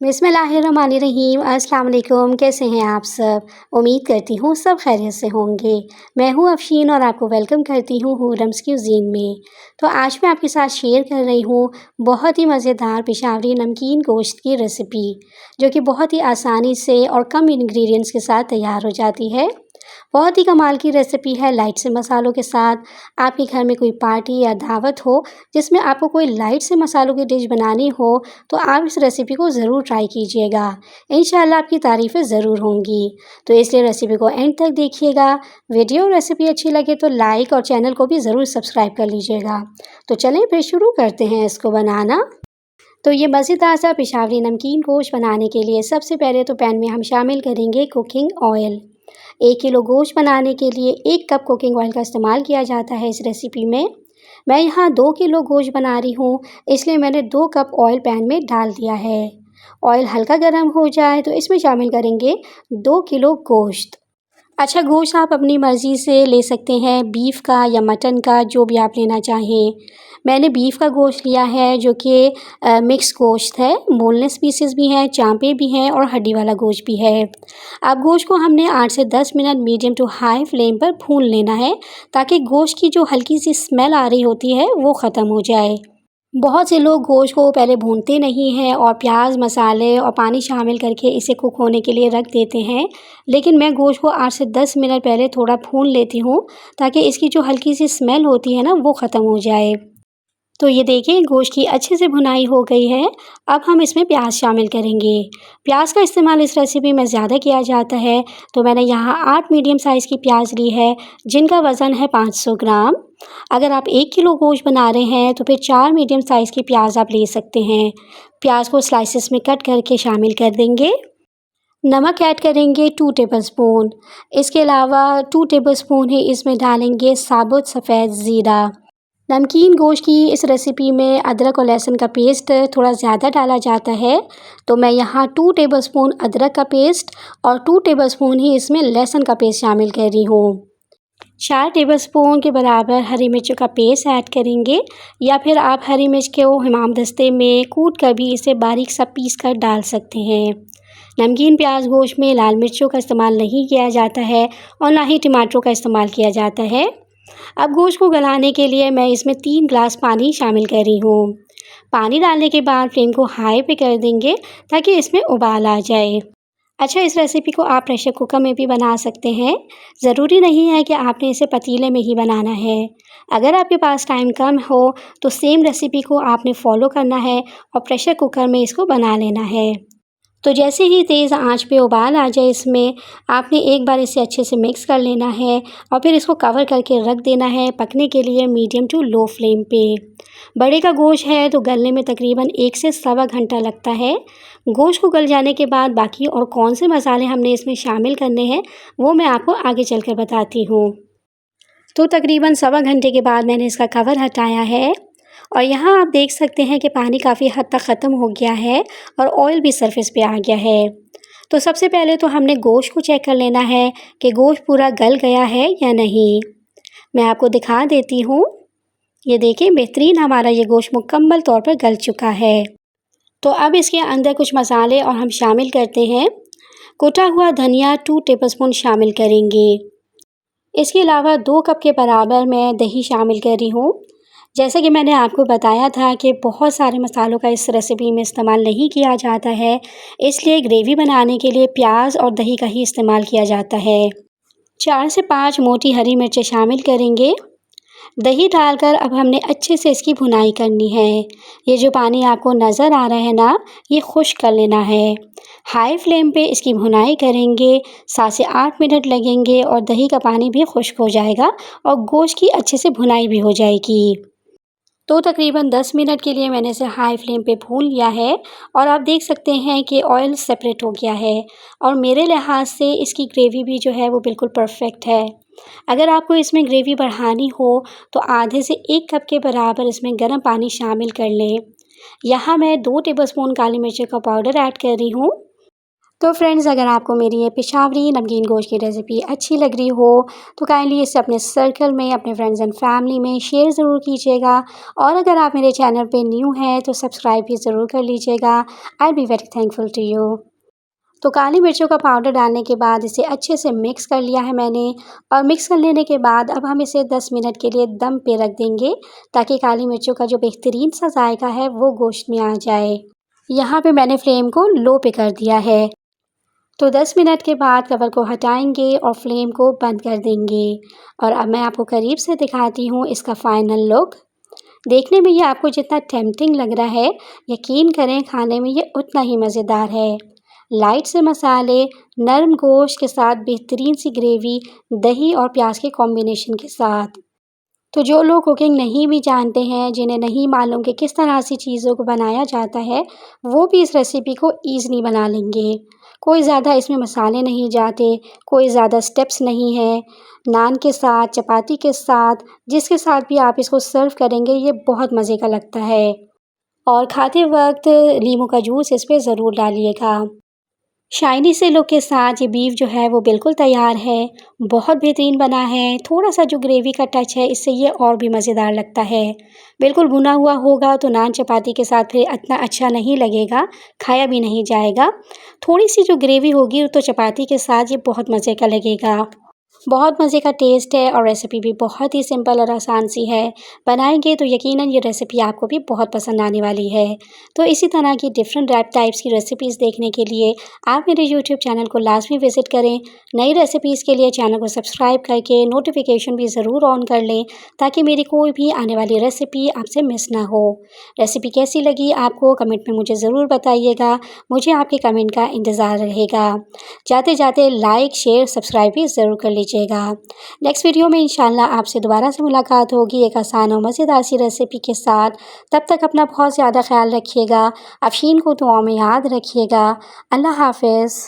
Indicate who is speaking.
Speaker 1: बिस्मिल्लाहिर्रहमानिर्रहीम। अस्सलाम वालेकुम। कैसे हैं आप सब? उम्मीद करती हूँ सब खैरियत से होंगे। मैं हूँ अफशीन और आपको वेलकम करती हूँ हूरम्स क्यूज़ीन में। तो आज मैं आपके साथ शेयर कर रही हूँ बहुत ही मज़ेदार पेशावरी नमकीन गोश्त की रेसिपी, जो कि बहुत ही आसानी से और कम इंग्रेडिएंट्स के साथ तैयार हो जाती है। बहुत ही कमाल की रेसिपी है लाइट से मसालों के साथ। आपके घर में कोई पार्टी या दावत हो जिसमें आपको कोई लाइट से मसालों की डिश बनानी हो, तो आप इस रेसिपी को ज़रूर ट्राई कीजिएगा। इंशाल्लाह आपकी तारीफ़ें ज़रूर होंगी। तो इसलिए रेसिपी को एंड तक देखिएगा। वीडियो और रेसिपी अच्छी लगे तो लाइक और चैनल को भी ज़रूर सब्सक्राइब कर लीजिएगा। तो चलें फिर शुरू करते हैं इसको बनाना। तो ये मज़ेदार सा पेशावरी नमकीन गोश्त बनाने के लिए सबसे पहले तो पैन में हम शामिल करेंगे कुकिंग ऑयल। 1 किलो गोश्त बनाने के लिए 1 कप कुकिंग ऑयल का इस्तेमाल किया जाता है इस रेसिपी में। मैं यहाँ 2 किलो गोश्त बना रही हूँ, इसलिए मैंने 2 कप ऑयल पैन में डाल दिया है। ऑयल हल्का गर्म हो जाए तो इसमें शामिल करेंगे 2 किलो गोश्त। अच्छा, गोश्त आप अपनी मर्ज़ी से ले सकते हैं, बीफ का या मटन का, जो भी आप लेना चाहें। मैंने बीफ का गोश्त लिया है, जो कि मिक्स गोश्त है। बोनलेस पीसेस भी हैं, चाँपे भी हैं और हड्डी वाला गोश्त भी है। अब गोश्त को हमने 8 से 10 minute medium to high flame पर भून लेना है, ताकि गोश्त की जो हल्की सी स्मेल आ रही होती है वो ख़त्म हो जाए। बहुत से लोग गोश्त को पहले भूनते नहीं हैं और प्याज, मसाले और पानी शामिल करके इसे कुक होने के लिए रख देते हैं। लेकिन मैं गोश्त को 8 से 10 मिनट पहले थोड़ा भून लेती हूँ, ताकि इसकी जो हल्की सी स्मेल होती है ना, वो ख़त्म हो जाए। तो ये देखिए गोश्त की अच्छे से भुनाई हो गई है। अब हम इसमें प्याज शामिल करेंगे। प्याज का इस्तेमाल इस रेसिपी में ज़्यादा किया जाता है, तो मैंने यहाँ 8 मीडियम साइज़ की प्याज ली है, जिनका वज़न है 500 ग्राम। अगर आप 1 किलो गोश्त बना रहे हैं तो फिर 4 मीडियम साइज़ की प्याज आप ले सकते हैं। प्याज को स्लाइसेस में कट करके शामिल कर देंगे। नमक ऐड करेंगे 2 टेबलस्पून। इसके अलावा 2 टेबलस्पून ही इसमें डालेंगे साबुत सफ़ेद ज़ीरा। नमकीन गोश्त की इस रेसिपी में अदरक और लहसुन का पेस्ट थोड़ा ज़्यादा डाला जाता है, तो मैं यहाँ 2 टेबलस्पून अदरक का पेस्ट और 2 टेबलस्पून ही इसमें लहसुन का पेस्ट शामिल कर रही हूँ। 4 टेबलस्पून के बराबर हरी मिर्चों का पेस्ट ऐड करेंगे, या फिर आप हरी मिर्च को हमाम दस्ते में कूट कर भी इसे बारीक सा पीस कर डाल सकते हैं। नमकीन प्याज गोश्त में लाल मिर्चों का इस्तेमाल नहीं किया जाता है और ना ही टमाटरों का इस्तेमाल किया जाता है। अब गोश्त को गलाने के लिए मैं इसमें 3 ग्लास पानी शामिल कर रही हूँ। पानी डालने के बाद फ्लेम को हाई पे कर देंगे, ताकि इसमें उबाल आ जाए। अच्छा, इस रेसिपी को आप प्रेशर कुकर में भी बना सकते हैं। ज़रूरी नहीं है कि आपने इसे पतीले में ही बनाना है। अगर आपके पास टाइम कम हो तो सेम रेसिपी को आपने फॉलो करना है और प्रेशर कुकर में इसको बना लेना है। तो जैसे ही तेज़ आंच पे उबाल आ जाए इसमें, आपने एक बार इसे अच्छे से मिक्स कर लेना है और फिर इसको कवर करके रख देना है पकने के लिए मीडियम टू लो फ्लेम पे। बड़े का गोश्त है तो गलने में तकरीबन 1 से सवा घंटा लगता है। गोश्त को गल जाने के बाद बाकी और कौन से मसाले हमने इसमें शामिल करने हैं, वो मैं आपको आगे चलकर बताती हूँ। तो तकरीबन सवा घंटे के बाद मैंने इसका कवर हटाया है और यहाँ आप देख सकते हैं कि पानी काफ़ी हद तक ख़त्म हो गया है और ऑयल भी सरफेस पे आ गया है। तो सबसे पहले तो हमने गोश्त को चेक कर लेना है कि गोश्त पूरा गल गया है या नहीं। मैं आपको दिखा देती हूँ। ये देखिए बेहतरीन हमारा ये गोश्त मुकम्मल तौर पर गल चुका है। तो अब इसके अंदर कुछ मसाले और हम शामिल करते हैं। कुटा हुआ धनिया 2 टेबलस्पून शामिल करेंगे। इसके अलावा 2 कप के बराबर मैं दही शामिल कर रही हूँ। जैसे कि मैंने आपको बताया था कि बहुत सारे मसालों का इस रेसिपी में इस्तेमाल नहीं किया जाता है, इसलिए ग्रेवी बनाने के लिए प्याज और दही का ही इस्तेमाल किया जाता है। 4 से 5 मोटी हरी मिर्चें शामिल करेंगे। दही डालकर अब हमने अच्छे से इसकी भुनाई करनी है। ये जो पानी आपको नज़र आ रहा है ना, ये खुश्क कर लेना है। हाई फ्लेम पे इसकी भुनाई करेंगे, 7 से 8 मिनट लगेंगे और दही का पानी भी खुश्क हो जाएगा और गोश्त की अच्छे से भुनाई भी हो जाएगी। तो तकरीबन 10 मिनट के लिए मैंने इसे हाई फ्लेम पे भून लिया है और आप देख सकते हैं कि ऑयल सेपरेट हो गया है और मेरे लिहाज से इसकी ग्रेवी भी जो है वो बिल्कुल परफेक्ट है। अगर आपको इसमें ग्रेवी बढ़ानी हो तो आधे से 1 कप के बराबर इसमें गर्म पानी शामिल कर लें। यहाँ मैं 2 टेबलस्पून काली मिर्च का पाउडर ऐड कर रही हूँ। तो फ्रेंड्स, अगर आपको मेरी ये पेशावरी नमकीन गोश्त की रेसिपी अच्छी लग रही हो तो काइंडली इसे अपने सर्कल में, अपने फ्रेंड्स एंड फैमिली में शेयर ज़रूर कीजिएगा। और अगर आप मेरे चैनल पे न्यू हैं तो सब्सक्राइब भी ज़रूर कर लीजिएगा। I be very thankful to you. तो काली मिर्चों का पाउडर डालने के बाद इसे अच्छे से मिक्स कर लिया है मैंने। और मिक्स कर लेने के बाद अब हम इसे 10 मिनट के लिए दम पे रख देंगे, ताकि काली मिर्चों का जो बेहतरीन सा जायका है वो गोश्त में आ जाए। यहाँ पे मैंने फ्लेम को लो पे कर दिया है। तो 10 मिनट के बाद कवर को हटाएंगे और फ्लेम को बंद कर देंगे। और अब मैं आपको करीब से दिखाती हूँ इसका फाइनल लुक। देखने में ये आपको जितना टेम्पटिंग लग रहा है, यकीन करें खाने में ये उतना ही मज़ेदार है। लाइट से मसाले, नरम गोश्त के साथ बेहतरीन सी ग्रेवी, दही और प्याज के कॉम्बिनेशन के साथ। तो जो लोग कुकिंग नहीं भी जानते हैं, जिन्हें नहीं मालूम कि किस तरह से चीज़ों को बनाया जाता है, वो भी इस रेसिपी को ईज़िली बना लेंगे। कोई ज़्यादा इसमें मसाले नहीं जाते, कोई ज़्यादा स्टेप्स नहीं है। नान के साथ, चपाती के साथ, जिसके साथ भी आप इसको सर्व करेंगे, ये बहुत मज़े का लगता है। और खाते वक़्त नींबू का जूस इस पे ज़रूर डालिएगा। शाइनी से लुक के साथ ये बीफ जो है वो बिल्कुल तैयार है। बहुत बेहतरीन बना है। थोड़ा-सा जो ग्रेवी का टच है इससे ये और भी मज़ेदार लगता है। बिल्कुल भुना हुआ होगा तो नान चपाती के साथ फिर इतना अच्छा नहीं लगेगा, खाया भी नहीं जाएगा। थोड़ी-सी जो ग्रेवी होगी तो चपाती के साथ ये बहुत मज़े का लगेगा। बहुत मज़े का टेस्ट है और रेसिपी भी बहुत ही सिंपल और आसान सी है। बनाएंगे तो यकीनन ये रेसिपी आपको भी बहुत पसंद आने वाली है। तो इसी तरह की डिफरेंट रैप टाइप्स की रेसिपीज़ देखने के लिए आप मेरे यूट्यूब चैनल को लाजमी विज़िट करें। नई रेसिपीज़ के लिए चैनल को सब्सक्राइब करके नोटिफिकेशन भी ज़रूर ऑन कर लें, ताकि मेरी कोई भी आने वाली रेसिपी आपसे मिस ना हो। रेसिपी कैसी लगी आपको कमेंट में मुझे ज़रूर बताइएगा। मुझे आपके कमेंट का इंतज़ार रहेगा। जाते जाते लाइक, शेयर, सब्सक्राइब भी ज़रूर कर लीजिएगा। नेक्स्ट वीडियो में इंशाल्लाह आपसे दोबारा से मुलाकात होगी एक आसान और मज़ेदार सी रेसिपी के साथ। तब तक अपना बहुत ज़्यादा ख्याल रखिएगा। अफ़शीन को दुआओं में याद रखिएगा। अल्लाह हाफ़िज़।